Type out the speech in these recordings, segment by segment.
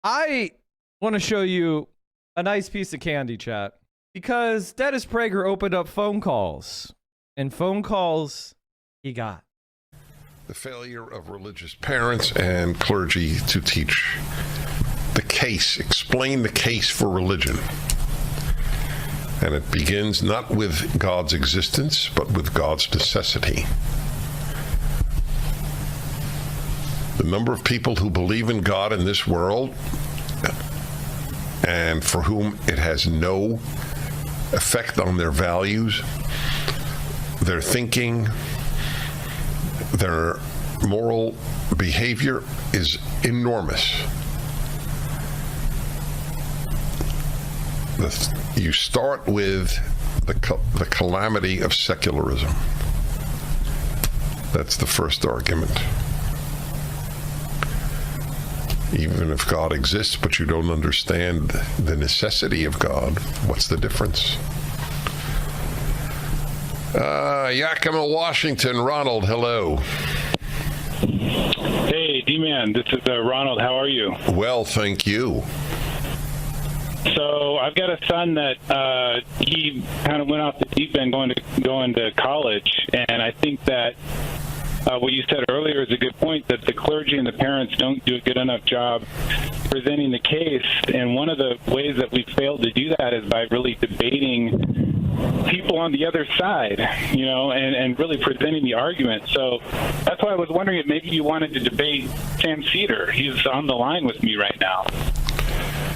I want to show you a nice piece of candy, chat, because Dennis Prager opened up phone calls, and phone calls he got. The failure of religious parents and clergy to teach the case, explain the case for religion. And it begins not with God's existence, but with God's necessity. The number of people who believe in God in this world and for whom it has no effect on their values, their thinking, their moral behavior is enormous. You start with the calamity of secularism. That's the first argument. Even if God exists, but you don't understand the necessity of God, what's the difference? Yakima, Washington. Ronald, hello. Hey, D-Man, this is Ronald. How are you? Well, thank you. So I've got a son that he kind of went off the deep end going to college, and I think that what you said earlier is a good point, that the clergy and the parents don't do a good enough job presenting the case. And one of the ways that we failed to do that is by really debating people on the other side, and really presenting the argument. So that's why I was wondering if maybe you wanted to debate Sam Seder. He's on the line with me right now.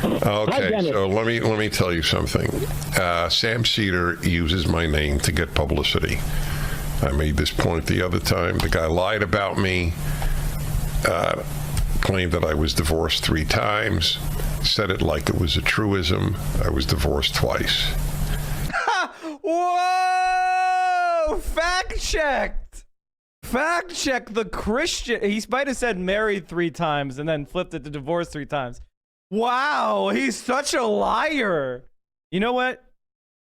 Okay, so let me tell you something. Sam Seder uses my name to get publicity. I made this point the other time. The guy lied about me, claimed that I was divorced 3 times, said it like it was a truism. I was divorced twice. Whoa! Fact checked. Fact check the Christian. He might have said married 3 times and then flipped it to divorced 3 times. Wow, he's such a liar. You know what,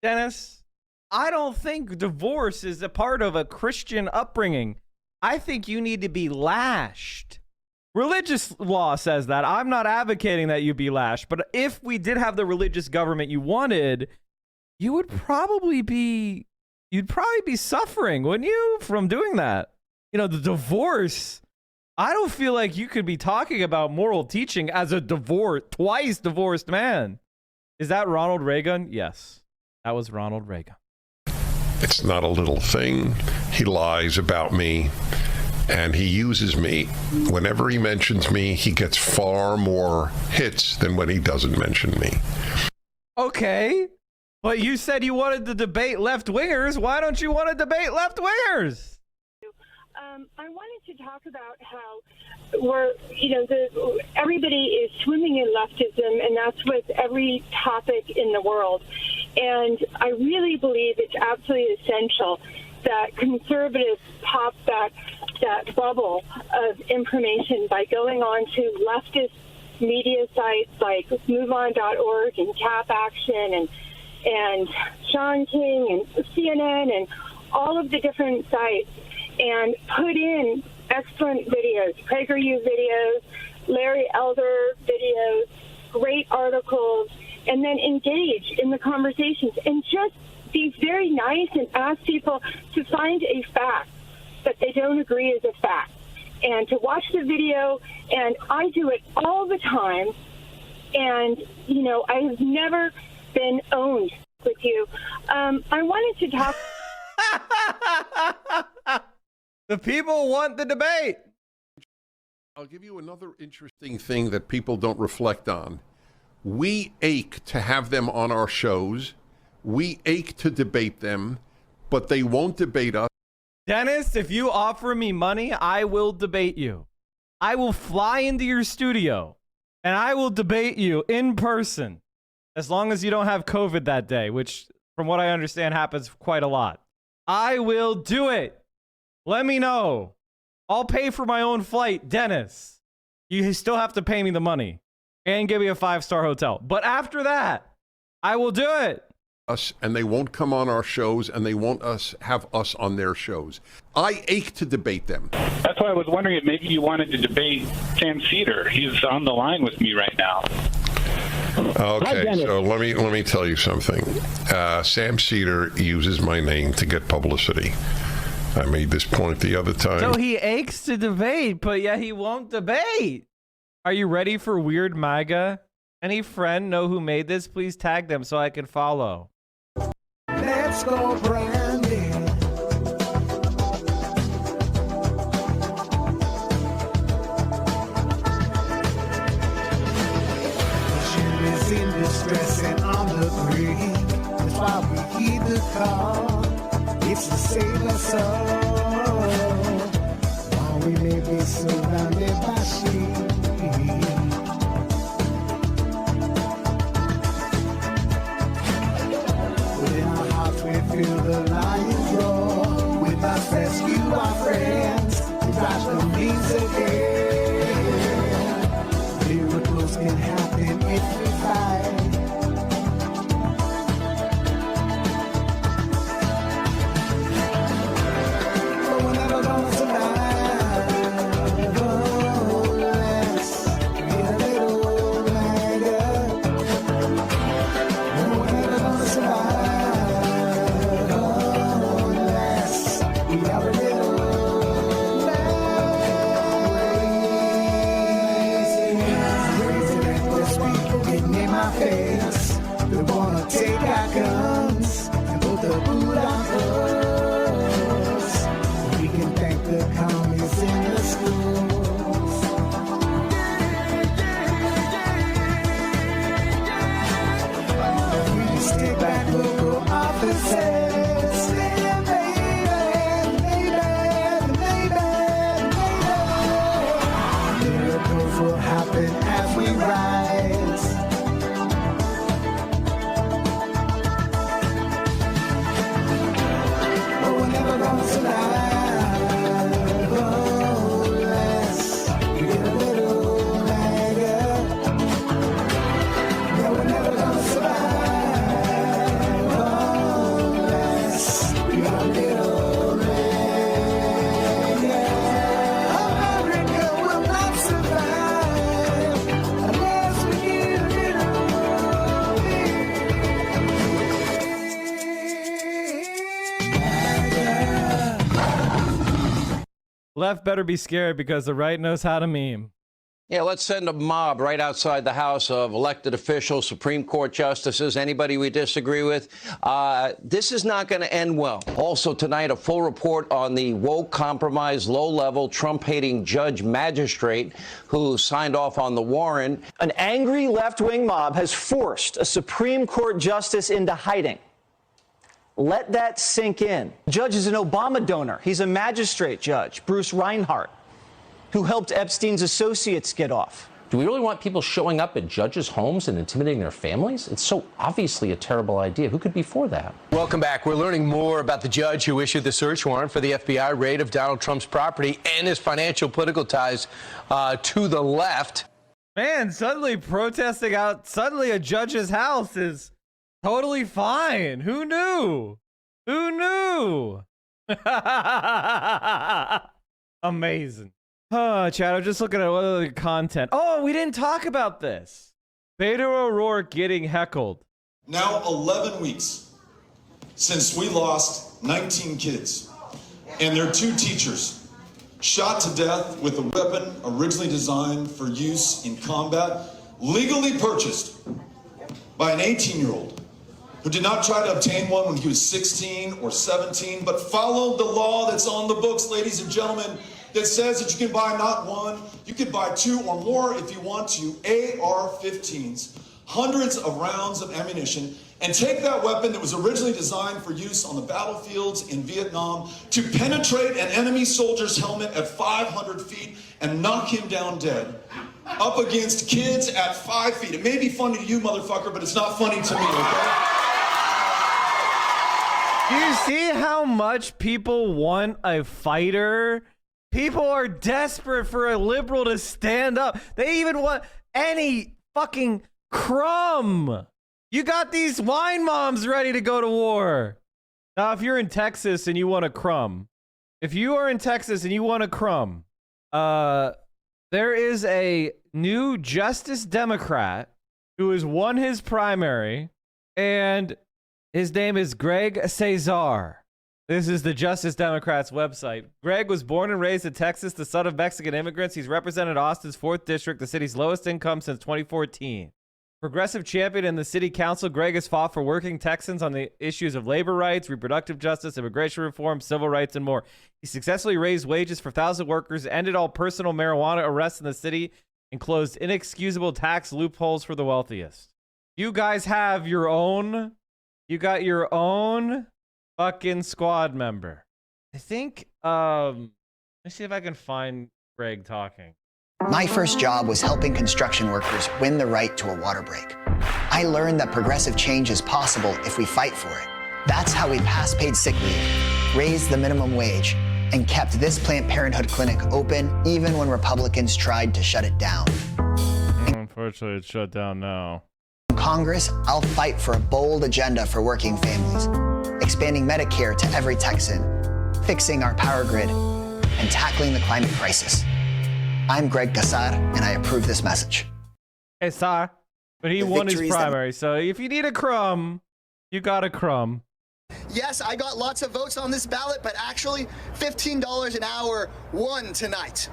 Dennis? I don't think divorce is a part of a Christian upbringing. I think you need to be lashed. Religious law says that. I'm not advocating that you be lashed, but if we did have the religious government you wanted, you'd probably be suffering, wouldn't you, from doing that? The divorce, I don't feel like you could be talking about moral teaching as a twice divorced man. Is that Ronald Raygun? Yes, that was Ronald Raygun. It's not a little thing. He lies about me, and he uses me. Whenever he mentions me, he gets far more hits than when he doesn't mention me. Okay, but you said you wanted to debate left-wingers. Why don't you want to debate left-wingers? I wanted to talk about how everybody is swimming in leftism, and that's with every topic in the world. And I really believe it's absolutely essential that conservatives pop that bubble of information by going on to leftist media sites like MoveOn.org and Cap Action and Sean King and CNN and all of the different sites, and put in excellent videos, PragerU videos, Larry Elder videos, great articles, and then engage in the conversations and just be very nice and ask people to find a fact that they don't agree is a fact, and to watch the video. And I do it all the time, and I have never been owned with you. I wanted to talk. The people want the debate. I'll give you another interesting thing that people don't reflect on. We ache to have them on our shows. We ache to debate them, but they won't debate us. Dennis, if you offer me money, I will debate you. I will fly into your studio, and I will debate you in person, as long as you don't have COVID that day, which, from what I understand, happens quite a lot. I will do it. Let me know. I'll pay for my own flight, Dennis. You still have to pay me the money and give me a 5-star hotel. But after that, I will do it. us, and they won't come on our shows, and they won't have us on their shows. I ache to debate them. That's why I was wondering if maybe you wanted to debate Sam Seder. He's on the line with me right now. Okay, so let me tell you something. Sam Seder uses my name to get publicity. I made this point the other time. So he aches to debate, but yet he won't debate. Are you ready for Weird Maga? Any friend know who made this? Please tag them so I can follow. Let's go, Brandy. She is in distress and on the brink. That's why we heed the call. It's to save us all. While we may be surrounded by sheep. Feel the lions roar. With us rescue our friends. We rise the means again. Miracles can happen if we fight. But we're never gonna survive unless we get a little Maga. We're never gonna survive. They wanna take our guns and put the boot on us. We can thank the commies in the schools. We just stay back, local officers. Stand, baby. Miracles will happen as we rise. Left better be scared because the right knows how to meme. Yeah, let's send a mob right outside the house of elected officials, Supreme Court justices, anybody we disagree with. This is not going to end well. Also tonight, a full report on the woke, compromised, low-level, Trump-hating judge magistrate who signed off on the warrant. An angry left-wing mob has forced a Supreme Court justice into hiding. Let that sink in. The judge is an Obama donor. He's a magistrate judge, Bruce Reinhart, who helped Epstein's associates get off. Do we really want people showing up at judges' homes and intimidating their families? It's so obviously a terrible idea. Who could be for that? Welcome back. We're learning more about the judge who issued the search warrant for the FBI raid of Donald Trump's property and his financial political ties to the left. Man, suddenly protesting out, suddenly a judge's house is totally fine. Who knew? Who knew? Amazing. Chad, I'm just looking at what other content. Oh, we didn't talk about this. Beto O'Rourke getting heckled. Now 11 weeks since we lost 19 kids and their 2 teachers shot to death with a weapon originally designed for use in combat, legally purchased by an 18-year-old who did not try to obtain one when he was 16 or 17, but followed the law that's on the books, ladies and gentlemen, that says that you can buy not one, you can buy 2 or more if you want to, AR-15s, hundreds of rounds of ammunition, and take that weapon that was originally designed for use on the battlefields in Vietnam to penetrate an enemy soldier's helmet at 500 feet and knock him down dead, up against kids at 5 feet. It may be funny to you, motherfucker, but it's not funny to me, okay? Do you see how much people want a fighter? People are desperate for a liberal to stand up. They even want any fucking crumb. You got these wine moms ready to go to war. Now, if you're in Texas and you want a crumb, there is a new Justice Democrat who has won his primary, and his name is Greg Casar. This is the Justice Democrats website. Greg was born and raised in Texas, the son of Mexican immigrants. He's represented Austin's 4th District, the city's lowest income since 2014. Progressive champion in the city council, Greg has fought for working Texans on the issues of labor rights, reproductive justice, immigration reform, civil rights, and more. He successfully raised wages for thousands of workers, ended all personal marijuana arrests in the city, and closed inexcusable tax loopholes for the wealthiest. You guys have your own... You got your own fucking squad member. I think, let me see if I can find Greg talking. My first job was helping construction workers win the right to a water break. I learned that progressive change is possible if we fight for it. That's how we passed paid sick leave, raised the minimum wage, and kept this Planned Parenthood clinic open even when Republicans tried to shut it down. Unfortunately, it's shut down now. In Congress, I'll fight for a bold agenda for working families, expanding Medicare to every Texan, fixing our power grid, and tackling the climate crisis. I'm Greg Casar, and I approve this message. Casar, but he won his primary, so if you need a crumb, you got a crumb. Yes, I got lots of votes on this ballot, but actually, $15 an hour won tonight.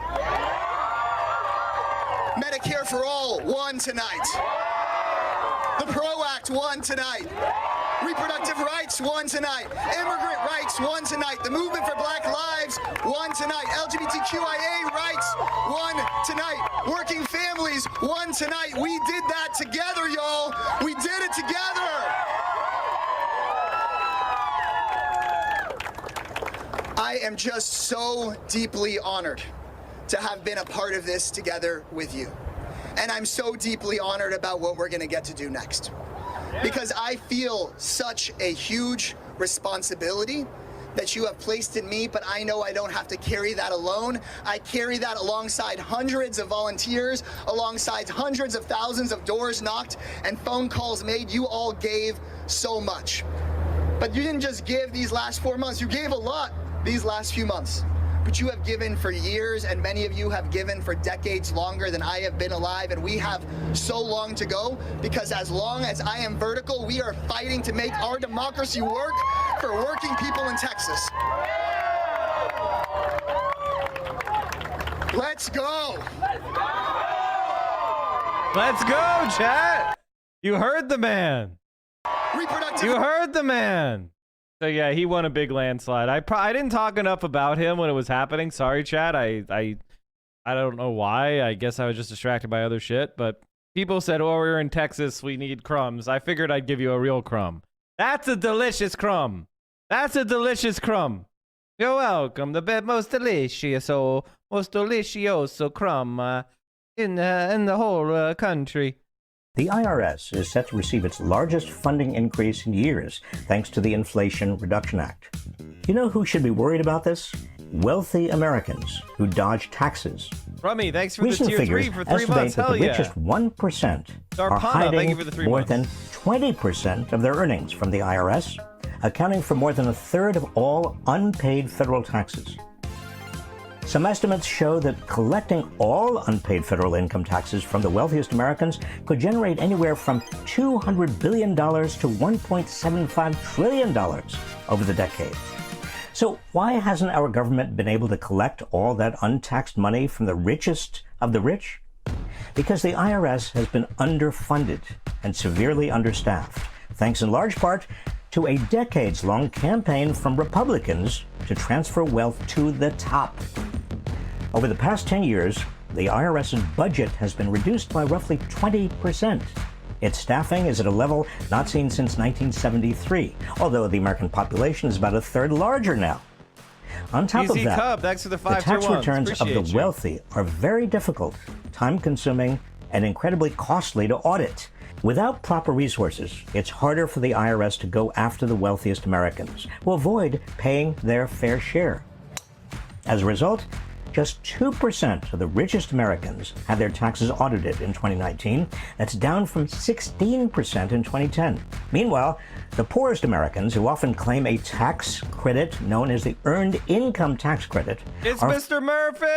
Medicare for All won tonight. The PRO Act won tonight. Reproductive rights won tonight. Immigrant rights won tonight. The movement for Black Lives won tonight. LGBTQIA rights won tonight. Working families won tonight. We did that together, y'all. We did it together. I am just so deeply honored to have been a part of this together with you. And I'm so deeply honored about what we're gonna get to do next. Because I feel such a huge responsibility that you have placed in me, but I know I don't have to carry that alone. I carry that alongside hundreds of volunteers, alongside hundreds of thousands of doors knocked and phone calls made. You all gave so much. But you didn't just give these last 4 months, you gave a lot these last few months. But you have given for years, and many of you have given for decades longer than I have been alive, and we have so long to go, because as long as I am vertical, we are fighting to make our democracy work for working people in Texas. Let's go! Let's go, chat! You heard the man! You heard the man! So yeah, he won a big landslide. I didn't talk enough about him when it was happening. Sorry, chat. I don't know why. I guess I was just distracted by other shit. But people said, "Oh, we're in Texas. We need crumbs." I figured I'd give you a real crumb. That's a delicious crumb. That's a delicious crumb. You're welcome. The most delicioso crumb in the whole country. The IRS is set to receive its largest funding increase in years thanks to the Inflation Reduction Act. You know who should be worried about this? Wealthy Americans who dodge taxes. Rummy, thanks for Recent the tier figures 3 for 3 months. estimate that Hell the yeah. richest 1% are hiding more than 20% of their earnings from the IRS, accounting for more than a third of all unpaid federal taxes. Some estimates show that collecting all unpaid federal income taxes from the wealthiest Americans could generate anywhere from $200 billion to $1.75 trillion over the decade. So why hasn't our government been able to collect all that untaxed money from the richest of the rich? Because the IRS has been underfunded and severely understaffed, thanks in large part to a decades-long campaign from Republicans to transfer wealth to the top. Over the past 10 years, the IRS's budget has been reduced by roughly 20%. Its staffing is at a level not seen since 1973, although the American population is about a third larger now. On top of that, Cub, thanks for the tax returns of the wealthy are very difficult, time-consuming, and incredibly costly to audit. Without proper resources, it's harder for the IRS to go after the wealthiest Americans, who avoid paying their fair share. As a result, Just 2% of the richest Americans had their taxes audited in 2019. That's down from 16% in 2010. Meanwhile, the poorest Americans, who often claim a tax credit known as the Earned Income Tax Credit, It's Mr. Murphy!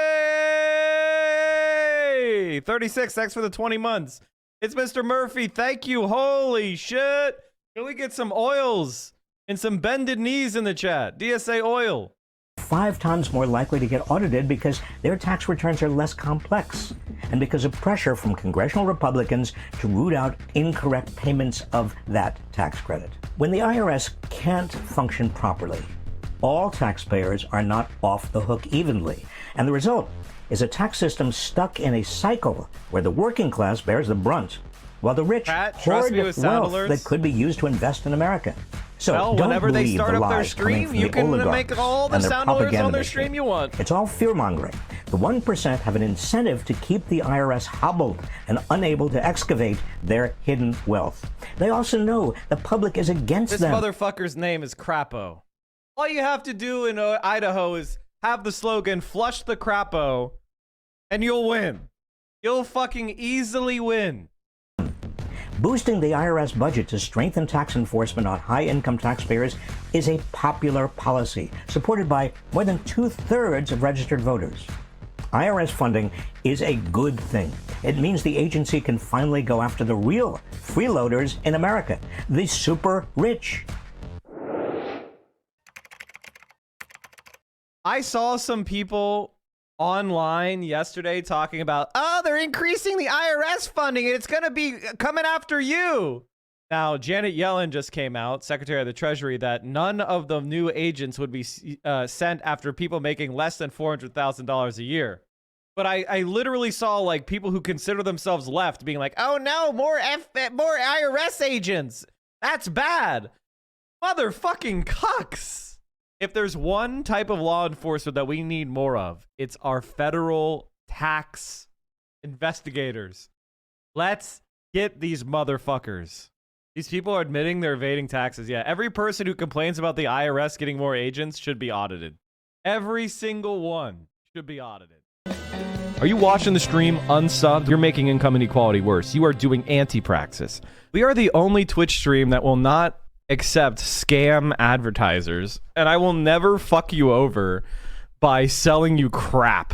36, thanks for the 20 months. It's Mr. Murphy, thank you. Holy shit. Can we get some oils and some bended knees in the chat? DSA oil. 5 times more likely to get audited because their tax returns are less complex and because of pressure from congressional Republicans to root out incorrect payments of that tax credit. When the IRS can't function properly, all taxpayers are not off the hook evenly, and the result is a tax system stuck in a cycle where the working class bears the brunt, while the rich hoard wealth that could be used to invest in America. So well, don't whenever they believe start the up their lies coming stream, from you the can oligarchs make all the and their sound alerts propaganda on their machine. stream you want. It's all fear-mongering. The 1% have an incentive to keep the IRS hobbled and unable to excavate their hidden wealth. They also know the public is against This them. motherfucker's name is Crapo. All you have to do in Idaho is have the slogan, flush the Crapo, and you'll win. You'll fucking easily win. Boosting the IRS budget to strengthen tax enforcement on high-income taxpayers is a popular policy, supported by more than 2/3 of registered voters. IRS funding is a good thing. It means the agency can finally go after the real freeloaders in America, the super rich. I saw some people online yesterday talking about, oh, they're increasing the IRS funding and it's going to be coming after you. Now, Janet Yellen just came out, Secretary of the Treasury, that none of the new agents would be sent after people making less than $400,000 a year. But I literally saw like people who consider themselves left being like, oh no, more IRS agents. That's bad. Motherfucking cucks. If there's one type of law enforcement that we need more of, it's our federal tax investigators. Let's get these motherfuckers. These people are admitting they're evading taxes. Yeah, every person who complains about the IRS getting more agents should be audited. Every single one should be audited. Are you watching the stream unsubbed? You're making income inequality worse. You are doing anti-praxis. We are the only Twitch stream that will not accept scam advertisers, and I will never fuck you over by selling you crap.